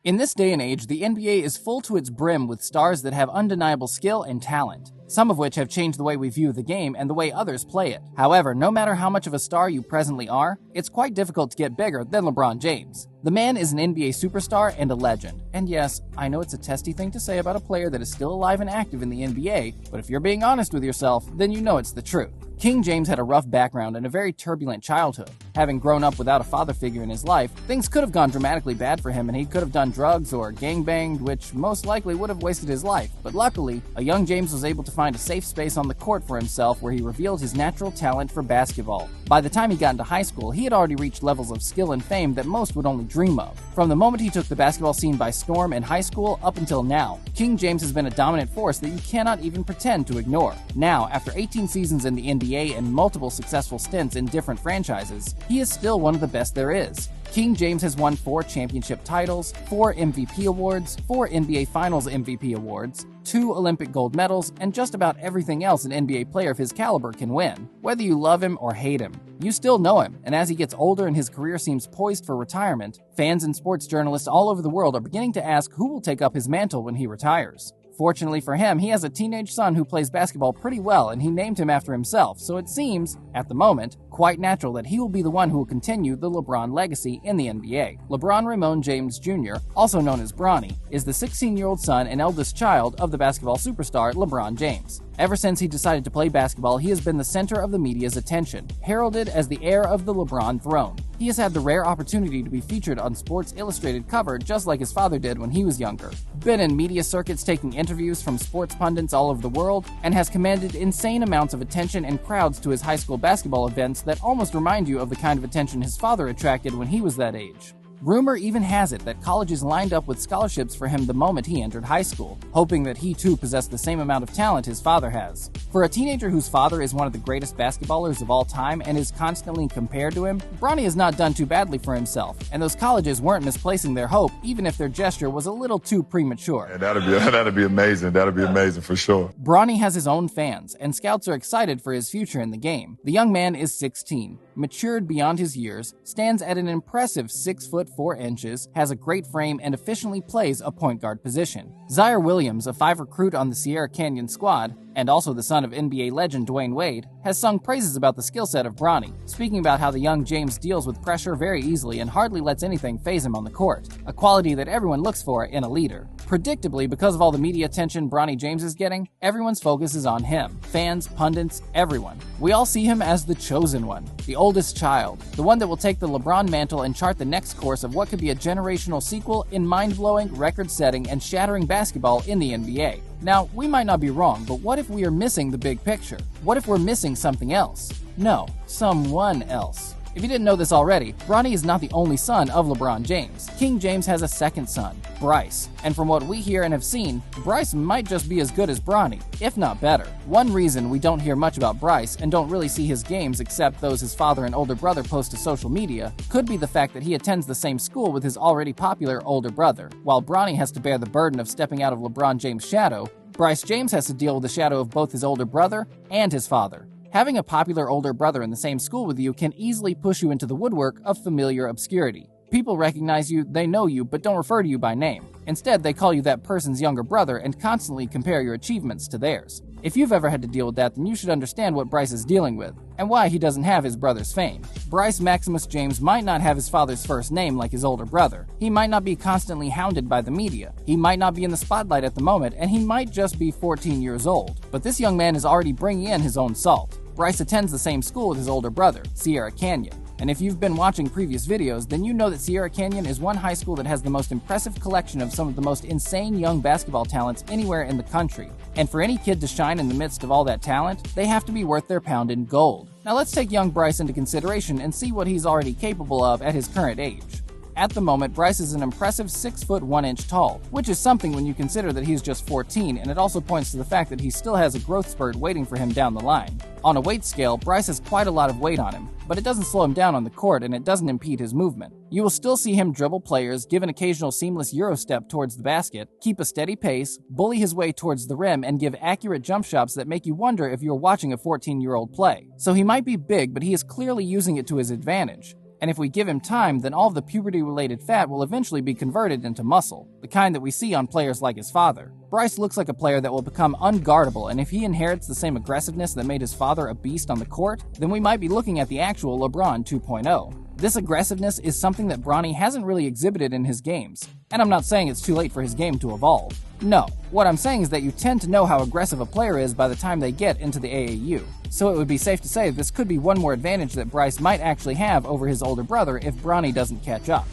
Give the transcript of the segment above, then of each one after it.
In this day and age, the NBA is full to its brim with stars that have undeniable skill and talent, some of which have changed the way we view the game and the way others play it. However, no matter how much of a star you presently are, it's quite difficult to get bigger than LeBron James. The man is an NBA superstar and a legend. And yes, I know it's a testy thing to say about a player that is still alive and active in the NBA, but if you're being honest with yourself, then you know it's the truth. King James had a rough background and a very turbulent childhood. Having grown up without a father figure in his life, things could have gone dramatically bad for him and he could have done drugs or gangbanged, which most likely would have wasted his life. But luckily, a young James was able to find a safe space on the court for himself where he revealed his natural talent for basketball. By the time he got into high school, he had already reached levels of skill and fame that most would only dream of. From the moment he took the basketball scene by storm in high school up until now, King James has been a dominant force that you cannot even pretend to ignore. Now, after 18 seasons in the NBA and multiple successful stints in different franchises, he is still one of the best there is. King James has won 4 championship titles, 4 MVP awards, 4 NBA Finals MVP awards, 2 Olympic gold medals, and just about everything else an NBA player of his caliber can win. Whether you love him or hate him, you still know him, and as he gets older and his career seems poised for retirement, fans and sports journalists all over the world are beginning to ask who will take up his mantle when he retires. Fortunately for him, he has a teenage son who plays basketball pretty well and he named him after himself, so it seems, at the moment, quite natural that he will be the one who will continue the LeBron legacy in the NBA. LeBron Ramon James Jr., also known as Bronny, is the 16-year-old son and eldest child of the basketball superstar LeBron James. Ever since he decided to play basketball, he has been the center of the media's attention, heralded as the heir of the LeBron throne. He has had the rare opportunity to be featured on Sports Illustrated cover just like his father did when he was younger, been in media circuits taking interviews from sports pundits all over the world, and has commanded insane amounts of attention and crowds to his high school basketball events that almost remind you of the kind of attention his father attracted when he was that age. Rumor even has it that colleges lined up with scholarships for him the moment he entered high school, hoping that he too possessed the same amount of talent his father has. For a teenager whose father is one of the greatest basketballers of all time and is constantly compared to him, Bronny has not done too badly for himself, and those colleges weren't misplacing their hope even if their gesture was a little too premature. Yeah, that'd be amazing. That'd be amazing for sure. Bronny has his own fans, and scouts are excited for his future in the game. The young man is 16, matured beyond his years, stands at an impressive 6'4", has a great frame, and efficiently plays a point guard position. Zaire Williams, a 5 recruit on the Sierra Canyon squad, and also the son of NBA legend Dwayne Wade, has sung praises about the skill set of Bronny, speaking about how the young James deals with pressure very easily and hardly lets anything faze him on the court, a quality that everyone looks for in a leader. Predictably, because of all the media attention Bronny James is getting, everyone's focus is on him. Fans, pundits, everyone. We all see him as the chosen one, the oldest child, the one that will take the LeBron mantle and chart the next course of what could be a generational sequel in mind-blowing, record-setting, and shattering basketball in the NBA. Now, we might not be wrong, but what if we are missing the big picture? What if we're missing something else? No, someone else. If you didn't know this already, Bronny is not the only son of LeBron James. King James has a second son, Bryce, and from what we hear and have seen, Bryce might just be as good as Bronny, if not better. One reason we don't hear much about Bryce and don't really see his games except those his father and older brother post to social media could be the fact that he attends the same school with his already popular older brother. While Bronny has to bear the burden of stepping out of LeBron James' shadow, Bryce James has to deal with the shadow of both his older brother and his father. Having a popular older brother in the same school with you can easily push you into the woodwork of familiar obscurity. People recognize you, they know you, but don't refer to you by name. Instead, they call you that person's younger brother and constantly compare your achievements to theirs. If you've ever had to deal with that, then you should understand what Bryce is dealing with, and why he doesn't have his brother's fame. Bryce Maximus James might not have his father's first name like his older brother. He might not be constantly hounded by the media. He might not be in the spotlight at the moment, and he might just be 14 years old. But this young man is already bringing in his own salt. Bryce attends the same school with his older brother, Sierra Canyon. And if you've been watching previous videos, then you know that Sierra Canyon is one high school that has the most impressive collection of some of the most insane young basketball talents anywhere in the country. And for any kid to shine in the midst of all that talent, they have to be worth their pound in gold. Now let's take young Bryce into consideration and see what he's already capable of at his current age. At the moment, Bryce is an impressive 6'1" tall, which is something when you consider that he's just 14, and it also points to the fact that he still has a growth spurt waiting for him down the line. On a weight scale, Bryce has quite a lot of weight on him, but it doesn't slow him down on the court and it doesn't impede his movement. You will still see him dribble players, give an occasional seamless Euro step towards the basket, keep a steady pace, bully his way towards the rim, and give accurate jump shots that make you wonder if you're watching a 14-year-old play. So he might be big, but he is clearly using it to his advantage. And if we give him time, then all of the puberty-related fat will eventually be converted into muscle, the kind that we see on players like his father. Bryce looks like a player that will become unguardable, and if he inherits the same aggressiveness that made his father a beast on the court, then we might be looking at the actual LeBron 2.0. This aggressiveness is something that Bronny hasn't really exhibited in his games, and I'm not saying it's too late for his game to evolve. No, what I'm saying is that you tend to know how aggressive a player is by the time they get into the AAU, so it would be safe to say this could be one more advantage that Bryce might actually have over his older brother if Bronny doesn't catch up.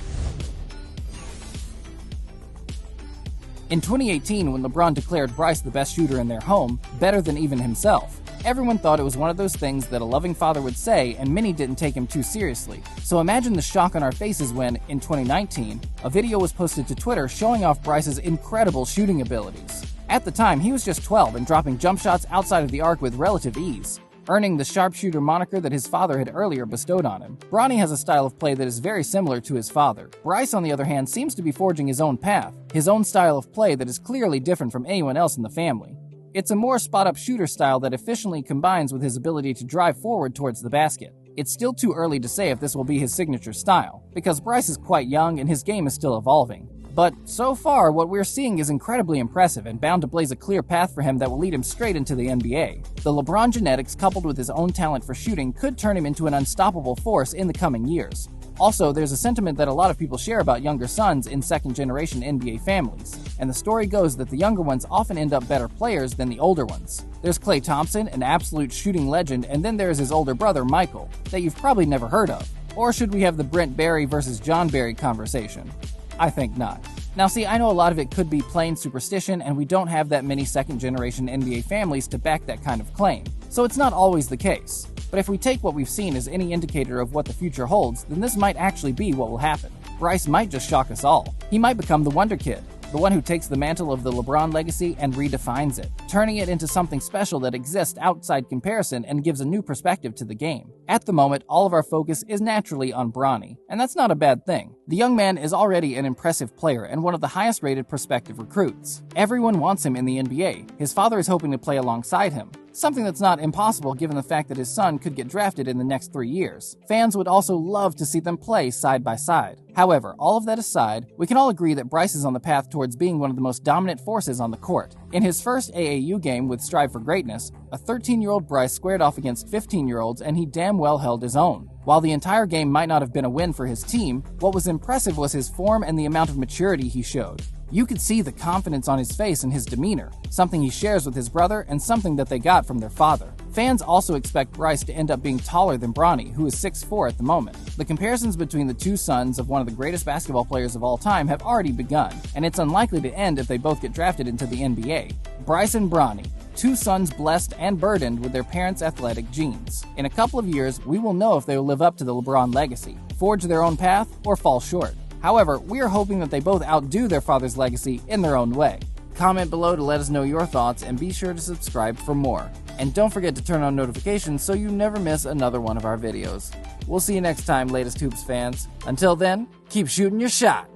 In 2018, when LeBron declared Bryce the best shooter in their home, better than even himself, everyone thought it was one of those things that a loving father would say, and many didn't take him too seriously. So imagine the shock on our faces when, in 2019, a video was posted to Twitter showing off Bryce's incredible shooting abilities. At the time, he was just 12 and dropping jump shots outside of the arc with relative ease, earning the sharpshooter moniker that his father had earlier bestowed on him. Bronny has a style of play that is very similar to his father. Bryce, on the other hand, seems to be forging his own path, his own style of play that is clearly different from anyone else in the family. It's a more spot-up shooter style that efficiently combines with his ability to drive forward towards the basket. It's still too early to say if this will be his signature style, because Bryce is quite young and his game is still evolving. But so far, what we're seeing is incredibly impressive and bound to blaze a clear path for him that will lead him straight into the NBA. The LeBron genetics coupled with his own talent for shooting could turn him into an unstoppable force in the coming years. Also, there's a sentiment that a lot of people share about younger sons in second-generation NBA families, and the story goes that the younger ones often end up better players than the older ones. There's Klay Thompson, an absolute shooting legend, and then there's his older brother, Michael, that you've probably never heard of. Or should we have the Brent Barry versus John Barry conversation? I think not. Now see, I know a lot of it could be plain superstition, and we don't have that many second-generation NBA families to back that kind of claim, so it's not always the case. But if we take what we've seen as any indicator of what the future holds, then this might actually be what will happen. Bryce might just shock us all. He might become the Wonder Kid, the one who takes the mantle of the LeBron legacy and redefines it, turning it into something special that exists outside comparison and gives a new perspective to the game. At the moment, all of our focus is naturally on Bronny, and that's not a bad thing. The young man is already an impressive player and one of the highest-rated prospective recruits. Everyone wants him in the NBA. His father is hoping to play alongside him, something that's not impossible given the fact that his son could get drafted in the next 3 years. Fans would also love to see them play side by side. However, all of that aside, we can all agree that Bryce is on the path towards being one of the most dominant forces on the court. In his first AAU game with Strive for Greatness, a 13-year-old Bryce squared off against 15-year-olds and he damn well held his own. While the entire game might not have been a win for his team, what was impressive was his form and the amount of maturity he showed. You could see the confidence on his face and his demeanor, something he shares with his brother and something that they got from their father. Fans also expect Bryce to end up being taller than Bronny, who is 6'4" at the moment. The comparisons between the two sons of one of the greatest basketball players of all time have already begun, and it's unlikely to end if they both get drafted into the NBA. Bryce and Bronny, two sons blessed and burdened with their parents' athletic genes. In a couple of years, we will know if they will live up to the LeBron legacy, forge their own path, or fall short. However, we are hoping that they both outdo their father's legacy in their own way. Comment below to let us know your thoughts, and be sure to subscribe for more. And don't forget to turn on notifications so you never miss another one of our videos. We'll see you next time, latest Hoops fans. Until then, keep shooting your shot.